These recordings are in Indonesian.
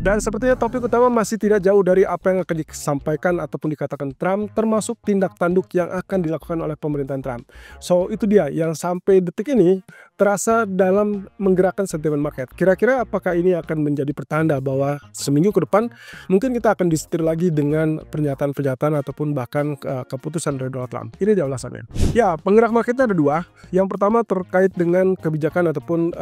Dan sepertinya topik utama masih tidak jauh dari apa yang akan disampaikan ataupun dikatakan Trump, termasuk tindak tanduk yang akan dilakukan oleh pemerintahan Trump. So itu dia yang sampai detik ini terasa dalam menggerakkan sentimen market. Kira-kira apakah ini akan menjadi pertanda bahwa seminggu ke depan mungkin kita akan disetir lagi dengan pernyataan-pernyataan ataupun bahkan keputusan dari Donald Trump. Ini dia ulasannya. Ya, penggerak marketnya ada dua. Yang pertama terkait dengan kebijakan ataupun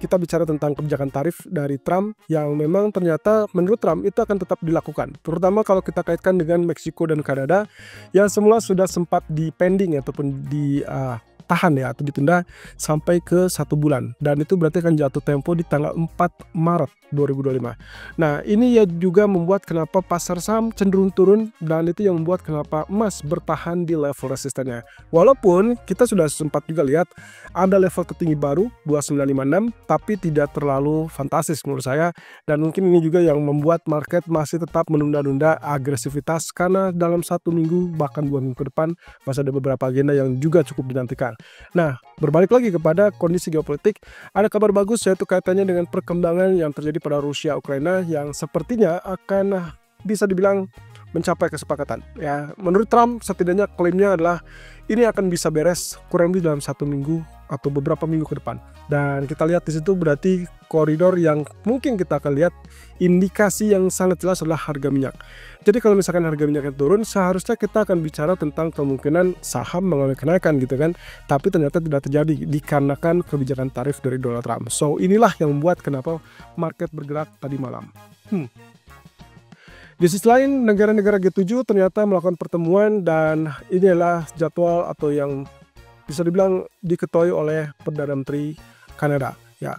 kita bicara tentang kebijakan tarif dari Trump yang memang ternyata menurut Trump itu akan tetap dilakukan. Terutama kalau kita kaitkan dengan Meksiko dan Kanada yang semula sudah sempat dipending ataupun ditahan ya atau ditunda sampai ke 1 bulan. Dan itu berarti akan jatuh tempo di tanggal 4 Maret 2025. Nah ini ya juga membuat kenapa pasar saham cenderung turun dan itu yang membuat kenapa emas bertahan di level resistennya. Walaupun kita sudah sempat juga lihat ada level tertinggi baru 2956 tapi tidak terlalu fantastis menurut saya, dan mungkin ini juga yang membuat market masih tetap menunda-nunda agresivitas karena dalam 1 minggu bahkan 2 minggu ke depan masih ada beberapa agenda yang juga cukup dinantikan. Nah berbalik lagi kepada kondisi geopolitik, ada kabar bagus yaitu kaitannya dengan perkembangan yang terjadi pada Rusia Ukraina yang sepertinya akan bisa dibilang mencapai kesepakatan. Ya, menurut Trump setidaknya klaimnya adalah ini akan bisa beres kurang lebih dalam 1 minggu atau beberapa minggu ke depan. Dan kita lihat di situ berarti koridor yang mungkin kita akan lihat indikasi yang sangat jelas adalah harga minyak. Jadi kalau misalkan harga minyaknya turun, seharusnya kita akan bicara tentang kemungkinan saham mengalami kenaikan gitu kan. Tapi ternyata tidak terjadi dikarenakan kebijakan tarif dari Donald Trump. So inilah yang membuat kenapa market bergerak tadi malam. Di sisi lain, negara-negara G7 ternyata melakukan pertemuan dan ini adalah jadwal atau yang bisa dibilang diketuai oleh Perdana Menteri Kanada. Ya,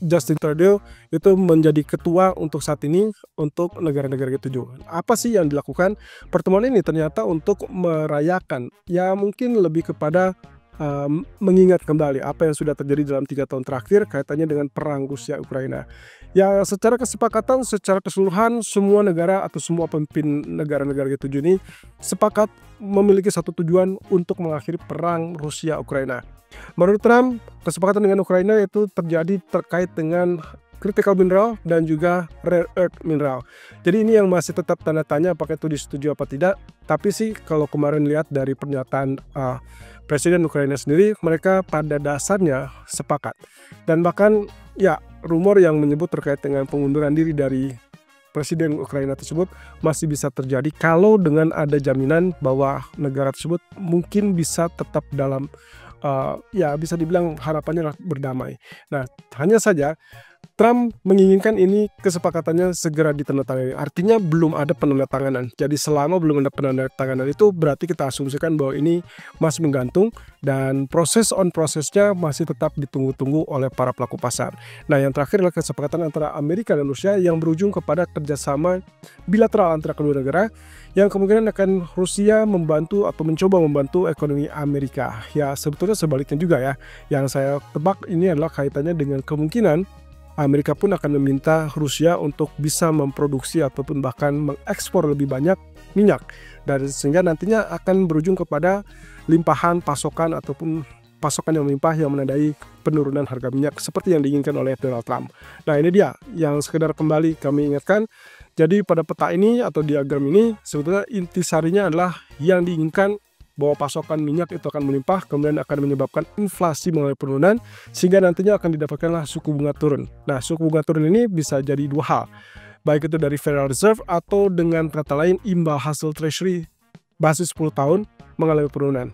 Justin Trudeau itu menjadi ketua untuk saat ini untuk negara-negara G7. Apa sih yang dilakukan? Pertemuan ini ternyata untuk merayakan, ya mungkin lebih kepada mengingat kembali apa yang sudah terjadi dalam 3 tahun terakhir kaitannya dengan perang Rusia Ukraina. Ya secara kesepakatan, secara keseluruhan semua negara atau semua pemimpin negara-negara G7 ini sepakat memiliki satu tujuan untuk mengakhiri perang Rusia Ukraina. Menurut Trump, kesepakatan dengan Ukraina itu terjadi terkait dengan critical mineral dan juga rare earth mineral. Jadi ini yang masih tetap tanda tanya apakah itu disetujui apa tidak. Tapi sih kalau kemarin lihat dari pernyataan Presiden Ukraina sendiri, mereka pada dasarnya sepakat. Dan bahkan ya rumor yang menyebut terkait dengan pengunduran diri dari Presiden Ukraina tersebut masih bisa terjadi kalau dengan ada jaminan bahwa negara tersebut mungkin bisa tetap dalam ya bisa dibilang harapannya berdamai. Nah hanya saja Trump menginginkan ini kesepakatannya segera ditandatangani. Artinya belum ada penandatanganan. Jadi selama belum ada penandatanganan itu berarti kita asumsikan bahwa ini masih menggantung dan prosesnya masih tetap ditunggu-tunggu oleh para pelaku pasar. Nah yang terakhir adalah kesepakatan antara Amerika dan Rusia yang berujung kepada kerjasama bilateral antara kedua negara yang kemungkinan akan Rusia membantu atau mencoba membantu ekonomi Amerika. Ya sebetulnya sebaliknya juga ya. Yang saya tebak ini adalah kaitannya dengan kemungkinan Amerika pun akan meminta Rusia untuk bisa memproduksi ataupun bahkan mengekspor lebih banyak minyak, dan sehingga nantinya akan berujung kepada limpahan pasokan ataupun pasokan yang melimpah yang menandai penurunan harga minyak seperti yang diinginkan oleh Donald Trump. Nah ini dia yang sekedar kembali kami ingatkan. Jadi pada peta ini atau diagram ini sebetulnya intisarinya adalah yang diinginkan bahwa pasokan minyak itu akan melimpah, kemudian akan menyebabkan inflasi mengalami penurunan, sehingga nantinya akan didapatkanlah suku bunga turun. Nah, suku bunga turun ini bisa jadi dua hal, baik itu dari Federal Reserve atau dengan kata lain imbal hasil Treasury basis 10 tahun mengalami penurunan.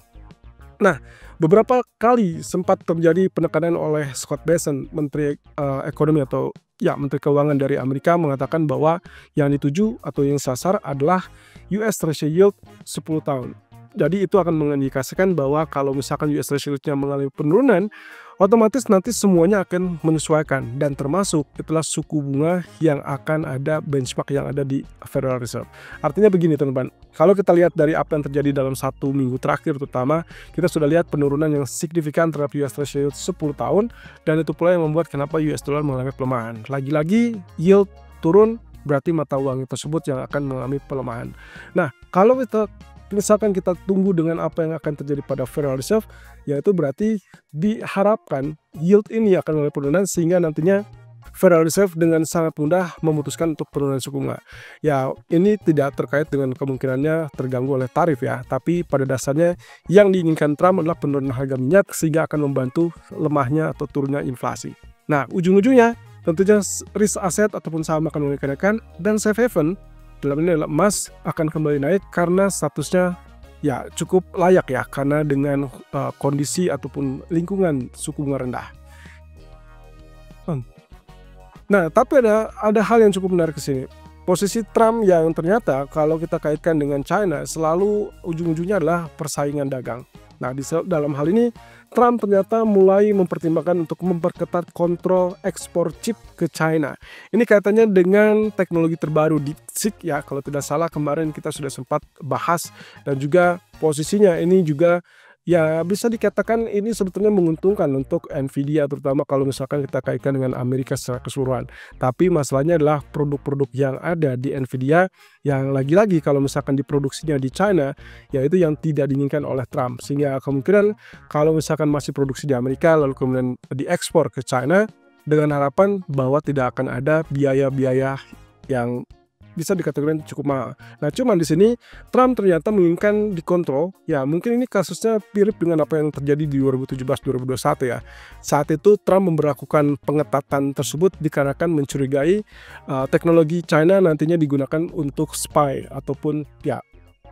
Nah, beberapa kali sempat terjadi penekanan oleh Scott Bessent, Menteri Ekonomi atau ya Menteri Keuangan dari Amerika, mengatakan bahwa yang dituju atau yang sasar adalah US Treasury Yield 10 tahun. Jadi itu akan mengindikasikan bahwa kalau misalkan US Treasury Yield-nya mengalami penurunan, otomatis nanti semuanya akan menyesuaikan, dan termasuk itulah suku bunga yang akan ada benchmark yang ada di Federal Reserve. Artinya begini teman-teman, kalau kita lihat dari apa yang terjadi dalam 1 minggu terakhir terutama, kita sudah lihat penurunan yang signifikan terhadap US Treasury Yield 10 tahun, dan itu pula yang membuat kenapa US dollar mengalami pelemahan. Lagi-lagi yield turun berarti mata uang tersebut yang akan mengalami pelemahan. Nah, kalau misalkan kita tunggu dengan apa yang akan terjadi pada Federal Reserve, yaitu berarti diharapkan yield ini akan mengalami penurunan sehingga nantinya Federal Reserve dengan sangat mudah memutuskan untuk penurunan suku bunga. Ya, ini tidak terkait dengan kemungkinannya terganggu oleh tarif ya, tapi pada dasarnya yang diinginkan Trump adalah penurunan harga minyak sehingga akan membantu lemahnya atau turunnya inflasi. Nah, ujung-ujungnya tentunya risk aset ataupun saham akan mulai kenaikan, dan safe haven dalam ini adalah emas akan kembali naik karena statusnya ya cukup layak ya, karena dengan kondisi ataupun lingkungan suku bunga rendah. Nah, tapi ada hal yang cukup menarik ke sini. Posisi Trump yang ternyata kalau kita kaitkan dengan China selalu ujung-ujungnya adalah persaingan dagang. Nah, dalam hal ini Trump ternyata mulai mempertimbangkan untuk memperketat kontrol ekspor chip ke China. Ini kaitannya dengan teknologi terbaru DeepSeek ya, kalau tidak salah kemarin kita sudah sempat bahas, dan juga posisinya ini juga ya bisa dikatakan ini sebetulnya menguntungkan untuk Nvidia, terutama kalau misalkan kita kaitkan dengan Amerika secara keseluruhan. Tapi masalahnya adalah produk-produk yang ada di Nvidia yang lagi-lagi kalau misalkan diproduksinya di China, yaitu yang tidak diinginkan oleh Trump. Sehingga kemungkinan kalau misalkan masih produksi di Amerika lalu kemudian diekspor ke China dengan harapan bahwa tidak akan ada biaya-biaya yang bisa dikategorikan cukup mahal. Nah, cuman di sini Trump ternyata menginginkan dikontrol. Ya, mungkin ini kasusnya mirip dengan apa yang terjadi di 2017-2021 ya. Saat itu Trump memberlakukan pengetatan tersebut dikarenakan mencurigai teknologi China nantinya digunakan untuk spy ataupun ya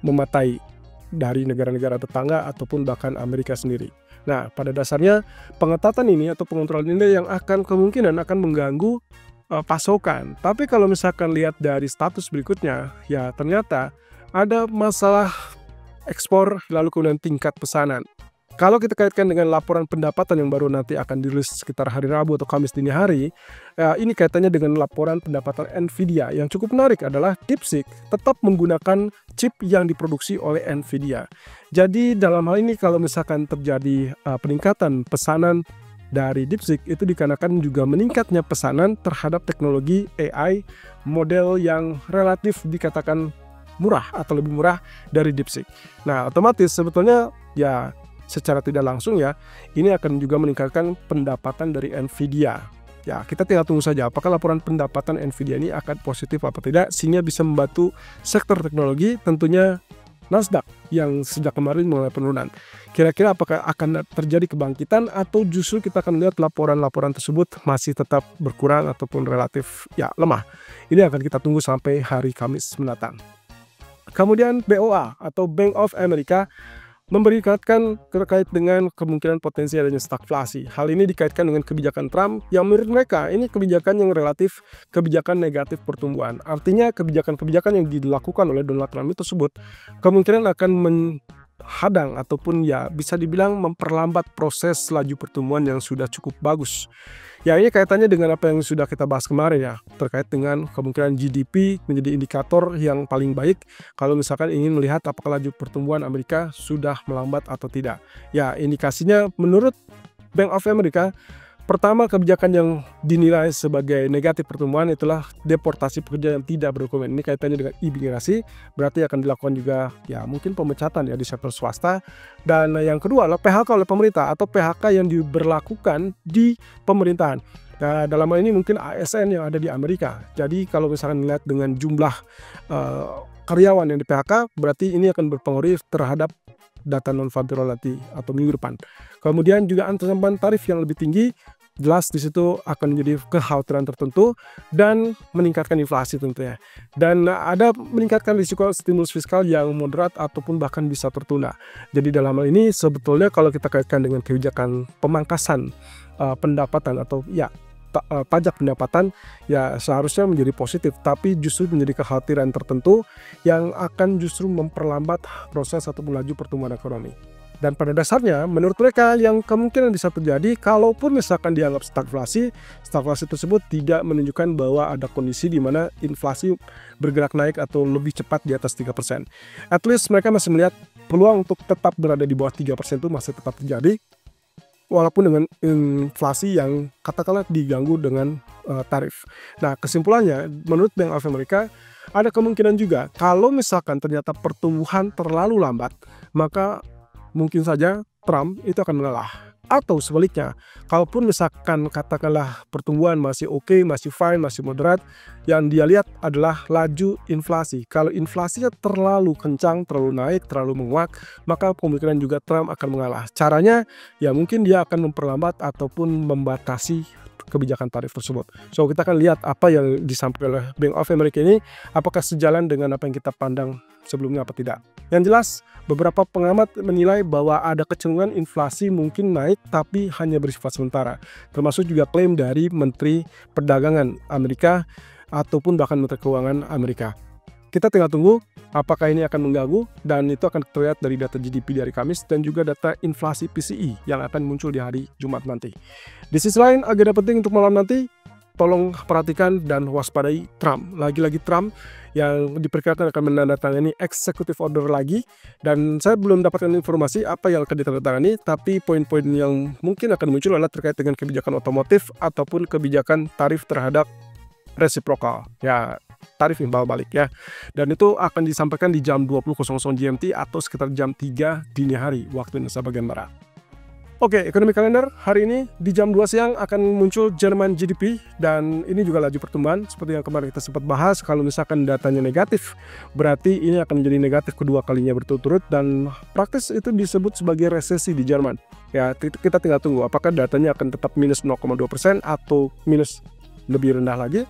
mematai dari negara-negara tetangga ataupun bahkan Amerika sendiri. Nah, pada dasarnya pengetatan ini atau pengontrolan ini yang akan kemungkinan akan mengganggu pasokan. Tapi kalau misalkan lihat dari status berikutnya, ya ternyata ada masalah ekspor lalu kemudian tingkat pesanan. Kalau kita kaitkan dengan laporan pendapatan yang baru nanti akan dirilis sekitar hari Rabu atau Kamis dini hari, ini kaitannya dengan laporan pendapatan Nvidia. Yang cukup menarik adalah DeepSeek tetap menggunakan chip yang diproduksi oleh Nvidia. Jadi dalam hal ini kalau misalkan terjadi peningkatan pesanan dari DeepSeek, itu dikarenakan juga meningkatnya pesanan terhadap teknologi AI model yang relatif dikatakan murah atau lebih murah dari DeepSeek. Nah, otomatis sebetulnya ya secara tidak langsung ya ini akan juga meningkatkan pendapatan dari Nvidia. Ya, kita tinggal tunggu saja apakah laporan pendapatan Nvidia ini akan positif apa tidak, sehingga bisa membantu sektor teknologi, tentunya Nasdaq yang sejak kemarin mulai penurunan. Kira-kira apakah akan terjadi kebangkitan atau justru kita akan lihat laporan-laporan tersebut masih tetap berkurang ataupun relatif ya lemah. Ini akan kita tunggu sampai hari Kamis mendatang. Kemudian BOA atau Bank of America memberikan terkait dengan kemungkinan potensi adanya stagflasi. Hal ini dikaitkan dengan kebijakan Trump yang menurut mereka ini kebijakan yang relatif kebijakan negatif pertumbuhan. Artinya kebijakan-kebijakan yang dilakukan oleh Donald Trump itu tersebut kemungkinan akan menghadang ataupun ya bisa dibilang memperlambat proses laju pertumbuhan yang sudah cukup bagus. Ya, ini kaitannya dengan apa yang sudah kita bahas kemarin ya, terkait dengan kemungkinan GDP menjadi indikator yang paling baik kalau misalkan ingin melihat apakah laju pertumbuhan Amerika sudah melambat atau tidak. Ya, indikasinya menurut Bank of America, pertama kebijakan yang dinilai sebagai negatif pertumbuhan itulah deportasi pekerja yang tidak berdokumen. Ini kaitannya dengan imigrasi, berarti akan dilakukan juga ya mungkin pemecatan ya di sektor swasta. Dan yang kedua adalah PHK oleh pemerintah atau PHK yang diberlakukan di pemerintahan. Nah, dalam hal ini mungkin ASN yang ada di Amerika. Jadi kalau misalkan melihat dengan jumlah karyawan yang di PHK, berarti ini akan berpengaruh terhadap data non-farm payroll nanti atau minggu depan. Kemudian juga ancaman tarif yang lebih tinggi, jelas di situ akan menjadi kekhawatiran tertentu dan meningkatkan inflasi tentunya. Dan ada meningkatkan risiko stimulus fiskal yang moderat ataupun bahkan bisa tertunda. Jadi dalam hal ini sebetulnya kalau kita kaitkan dengan kebijakan pemangkasan pendapatan atau ya pajak pendapatan ya seharusnya menjadi positif, tapi justru menjadi kekhawatiran tertentu yang akan justru memperlambat proses ataupun laju pertumbuhan ekonomi. Dan pada dasarnya menurut mereka yang kemungkinan bisa terjadi kalaupun misalkan dianggap stagflasi tersebut tidak menunjukkan bahwa ada kondisi di mana inflasi bergerak naik atau lebih cepat di atas 3%. At least mereka masih melihat peluang untuk tetap berada di bawah 3% itu masih tetap terjadi, walaupun dengan inflasi yang katakanlah diganggu dengan tarif. Nah, kesimpulannya menurut Bank of America ada kemungkinan juga kalau misalkan ternyata pertumbuhan terlalu lambat, maka mungkin saja Trump itu akan mengalah. Atau sebaliknya, kalaupun misalkan katakanlah pertumbuhan masih oke, masih fine, masih moderat, yang dia lihat adalah laju inflasi. Kalau inflasinya terlalu kencang, terlalu naik, terlalu menguat, maka kemungkinan juga Trump akan mengalah. Caranya ya mungkin dia akan memperlambat ataupun membatasi kebijakan tarif tersebut. So kita akan lihat apa yang disampaikan oleh Bank of America ini, apakah sejalan dengan apa yang kita pandang sebelumnya apa tidak. Yang jelas, beberapa pengamat menilai bahwa ada kecenderungan inflasi mungkin naik tapi hanya bersifat sementara. Termasuk juga klaim dari Menteri Perdagangan Amerika ataupun bahkan Menteri Keuangan Amerika. Kita tinggal tunggu apakah ini akan mengganggu, dan itu akan terlihat dari data GDP dari Kamis dan juga data inflasi PCE yang akan muncul di hari Jumat nanti. Di sisi lain, agenda penting untuk malam nanti, tolong perhatikan dan waspadai Trump. Lagi-lagi Trump yang diperkirakan akan menandatangani executive order lagi, dan saya belum dapatkan informasi apa yang akan ditandatangani, tapi poin-poin yang mungkin akan muncul adalah terkait dengan kebijakan otomotif ataupun kebijakan tarif terhadap reciprocal, ya tarif imbal balik ya. Dan itu akan disampaikan di jam 20.00 GMT atau sekitar jam 3 dini hari waktu Indonesia bagian Barat. Oke, ekonomi kalender hari ini di jam 2 siang akan muncul Jerman GDP, dan ini juga laju pertumbuhan seperti yang kemarin kita sempat bahas. Kalau misalkan datanya negatif, berarti ini akan menjadi negatif kedua kalinya berturut-turut, dan praktis itu disebut sebagai resesi di Jerman. Ya, kita tinggal tunggu apakah datanya akan tetap minus 0,2% atau minus lebih rendah lagi,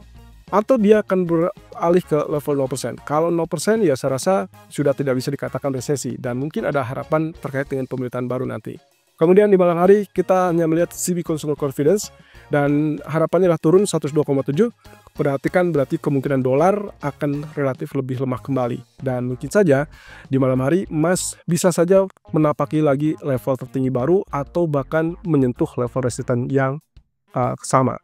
atau dia akan beralih ke level 0%. Kalau 0% ya saya rasa sudah tidak bisa dikatakan resesi, dan mungkin ada harapan terkait dengan pemerintahan baru nanti. Kemudian di malam hari kita hanya melihat CB Consumer Confidence, dan harapannya adalah turun 102,7. Perhatikan berarti kemungkinan dolar akan relatif lebih lemah kembali, dan mungkin saja di malam hari emas bisa saja menapaki lagi level tertinggi baru atau bahkan menyentuh level resisten yang sama.